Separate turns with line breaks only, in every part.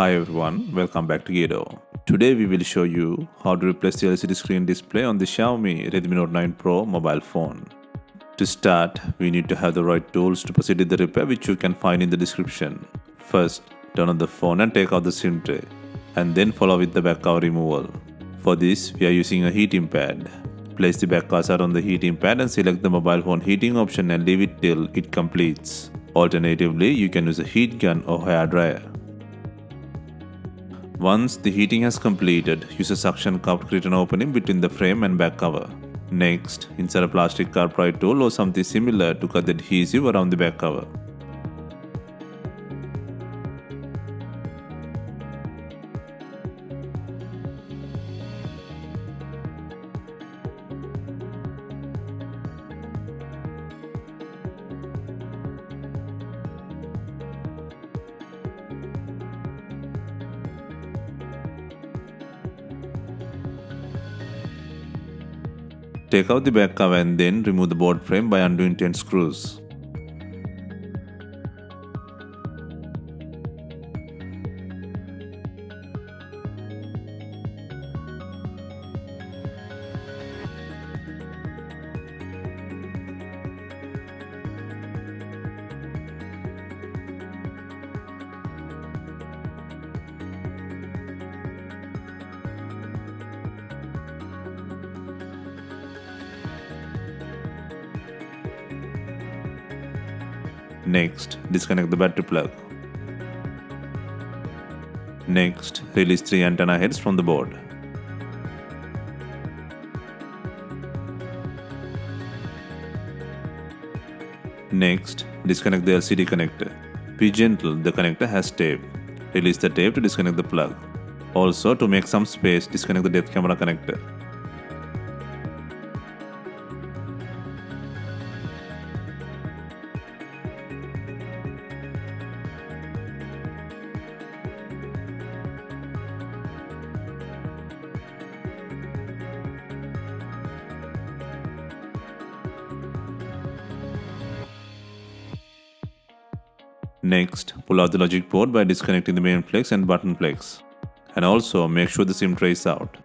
Hi everyone, welcome back to Gedo. Today we will show you how to replace the LCD screen display on the Xiaomi Redmi Note 9 Pro mobile phone. To start, we need to have the right tools to proceed with the repair, which you can find in the description. First, turn on the phone and take out the SIM tray, and then follow with the back cover removal. For this, we are using a heating pad. Place the back cursor on the heating pad and select the mobile phone heating option and leave it till it completes. Alternatively, you can use a heat gun or hair dryer. Once the heating has completed, use a suction cup to create an opening between the frame and back cover. Next, insert a plastic car pry tool or something similar to cut the adhesive around the back cover. Take out the back cover and then remove the board frame by undoing 10 screws. Next, disconnect the battery plug. Next, release 3 antenna heads from the board. Next, disconnect the LCD connector. Be gentle, the connector has tape. Release the tape to disconnect the plug. Also, to make some space, disconnect the depth camera connector. Next, pull out the logic port by disconnecting the main flex and button flex. And also make sure the SIM tray is out.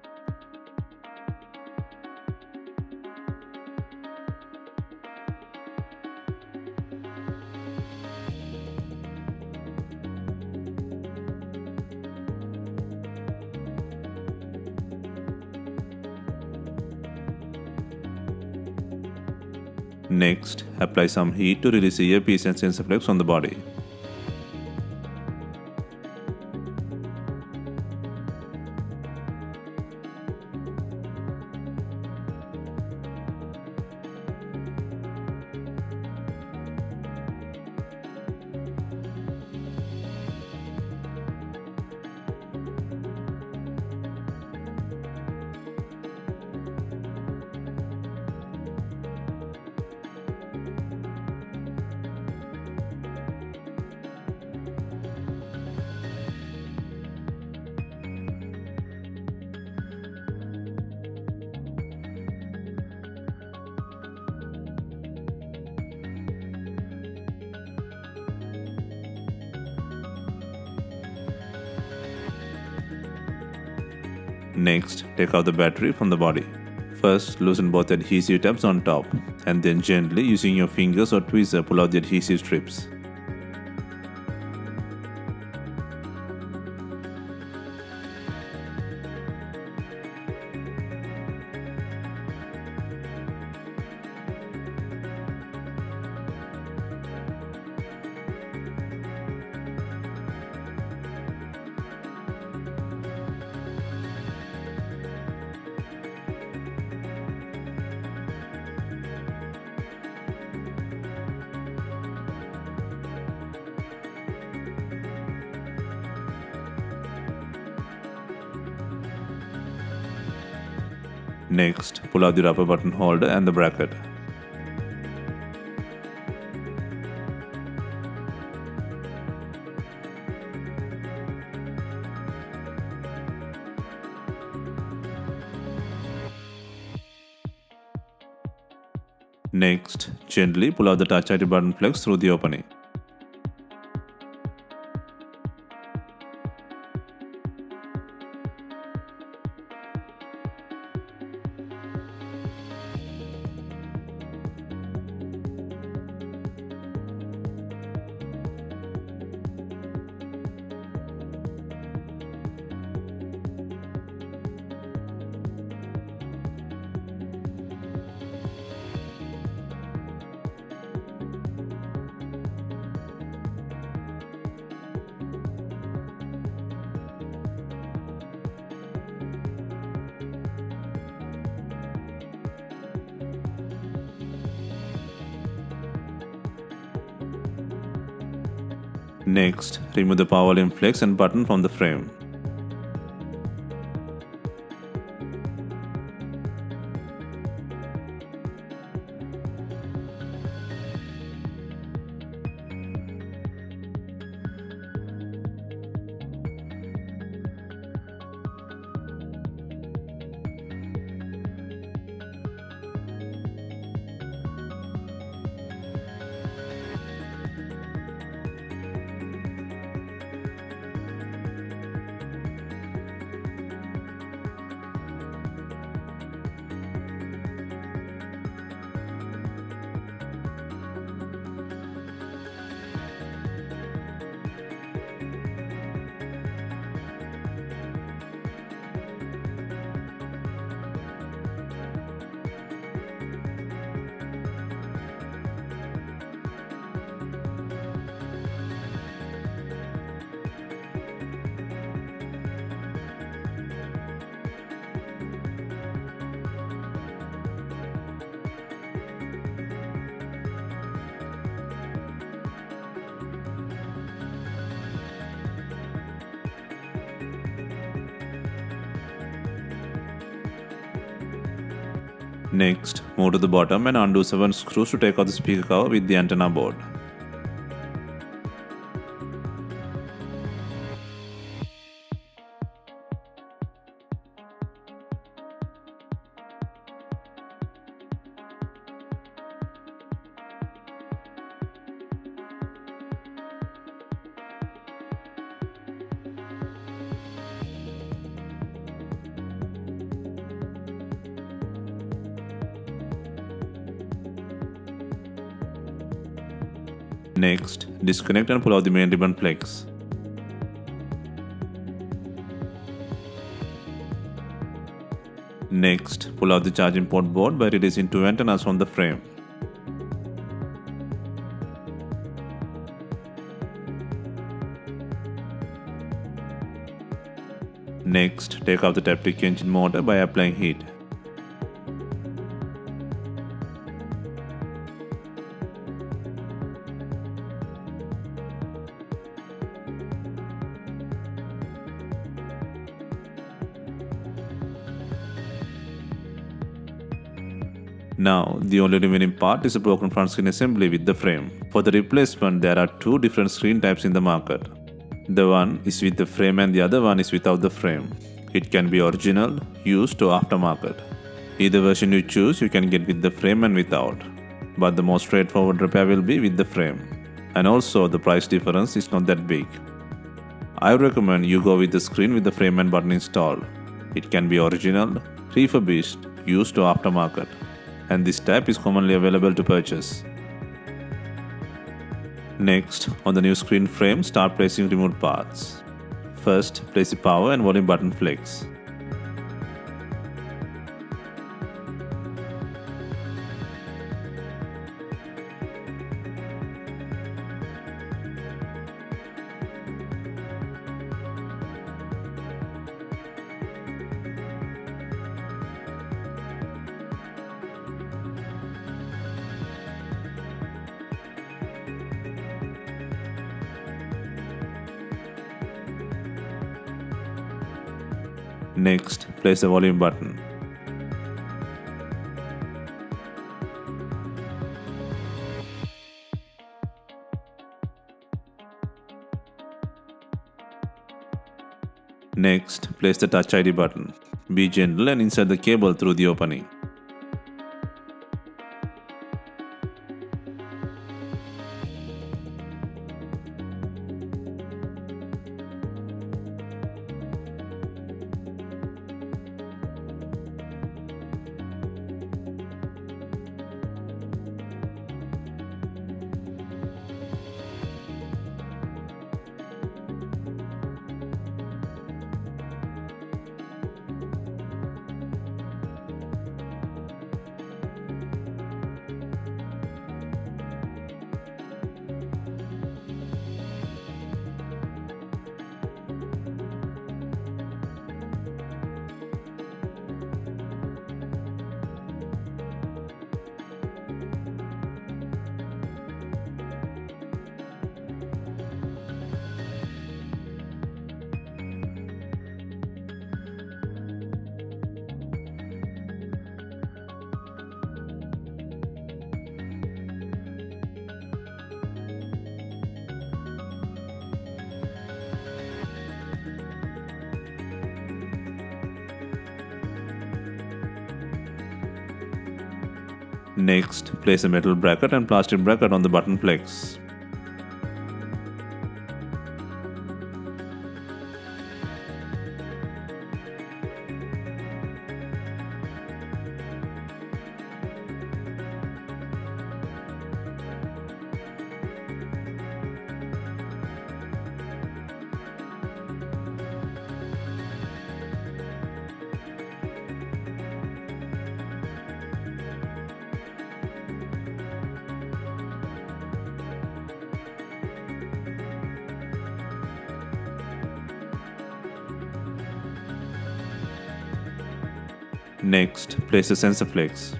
Next, apply some heat to release the earpiece and sensor flex on the body. Next, take out the battery from the body. First, loosen both adhesive tabs on top, and then gently, using your fingers or tweezer, pull out the adhesive strips. Next, pull out the rubber button holder and the bracket. Next, gently pull out the Touch ID button flex through the opening. Next, remove the power limb flex and button from the frame. Next, move to the bottom and undo 7 screws to take out the speaker cover with the antenna board. Next, disconnect and pull out the main ribbon flex. Next, pull out the charging port board by releasing 2 antennas from the frame. Next, take out the Taptic engine motor by applying heat. Now, the only remaining part is a broken front screen assembly with the frame. For the replacement, there are 2 different screen types in the market. The one is with the frame and the other one is without the frame. It can be original, used or aftermarket. Either version you choose, you can get with the frame and without. But the most straightforward repair will be with the frame. And also, the price difference is not that big. I recommend you go with the screen with the frame and button installed. It can be original, refurbished, used or aftermarket. And this type is commonly available to purchase. Next, on the new screen frame, start placing removed parts. First, place the power and volume button flex. Next, place the volume button. Next, place the Touch ID button. Be gentle and insert the cable through the opening. Next, place a metal bracket and plastic bracket on the button flex. Next, place a sensor flex.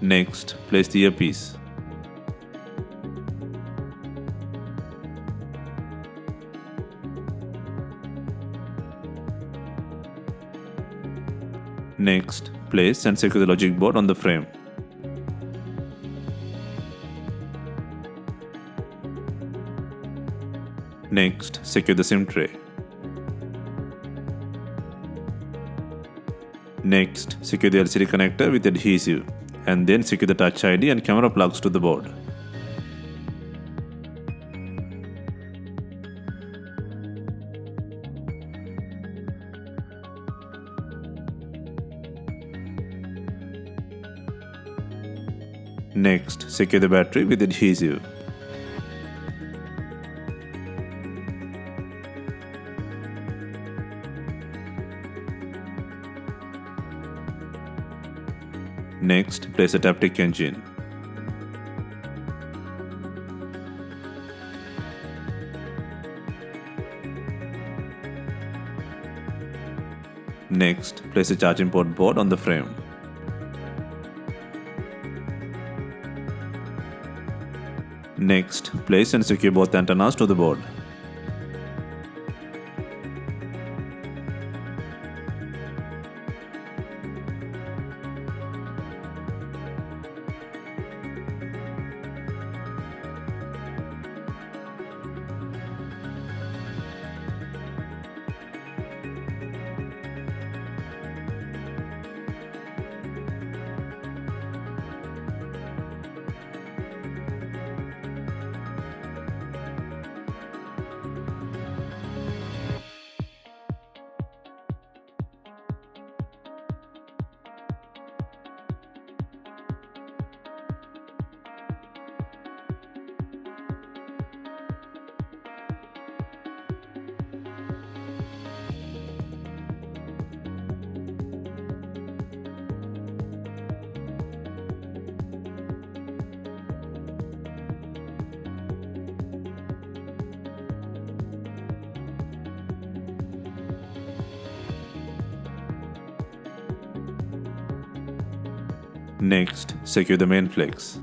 Next, place the earpiece. Next, place and secure the logic board on the frame. Next, secure the SIM tray. Next, secure the LCD connector with adhesive, and then secure the Touch ID and camera plugs to the board. Next, secure the battery with adhesive. Next, place a Taptic engine. Next, place a charging port board on the frame. Next, place and secure both antennas to the board. Next, secure the main flex.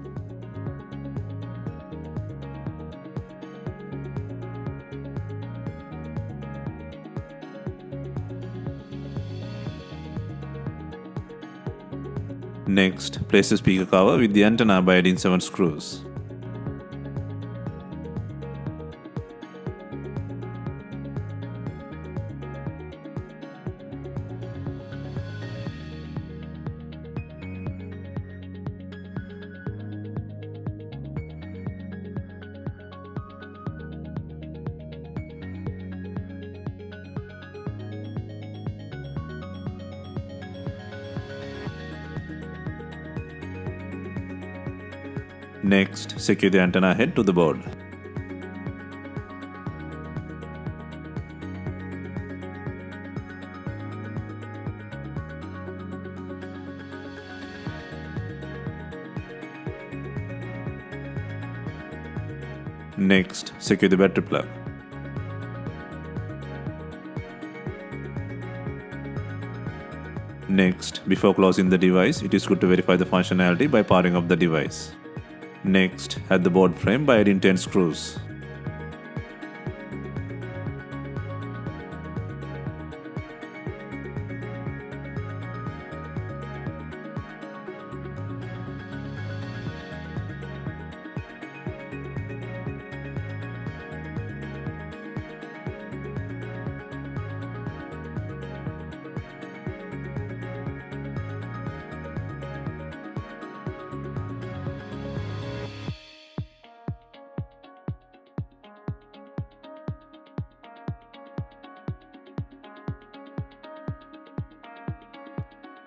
Next, place the speaker cover with the antenna by adding 7 screws. Next, secure the antenna head to the board. Next, secure the battery plug. Next, before closing the device, it is good to verify the functionality by powering off the device. Next, add the board frame by adding 10 screws.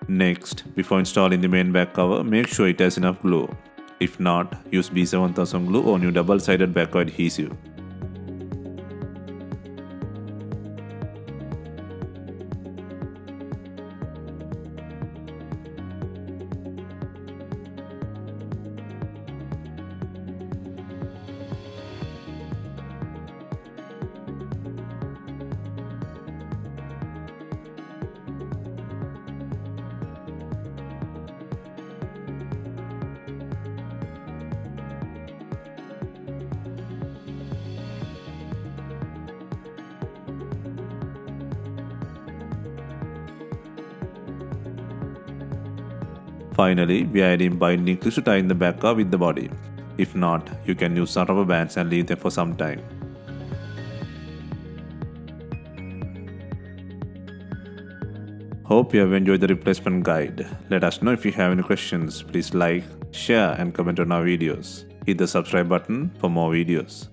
Next, before installing the main back cover, make sure it has enough glue. If not, use B7000 glue or new double-sided back cover adhesive. Finally, we are adding binding clips to tie in the back cover with the body. If not, you can use some rubber bands and leave them for some time. Hope you have enjoyed the replacement guide. Let us know if you have any questions. Please like, share and comment on our videos. Hit the subscribe button for more videos.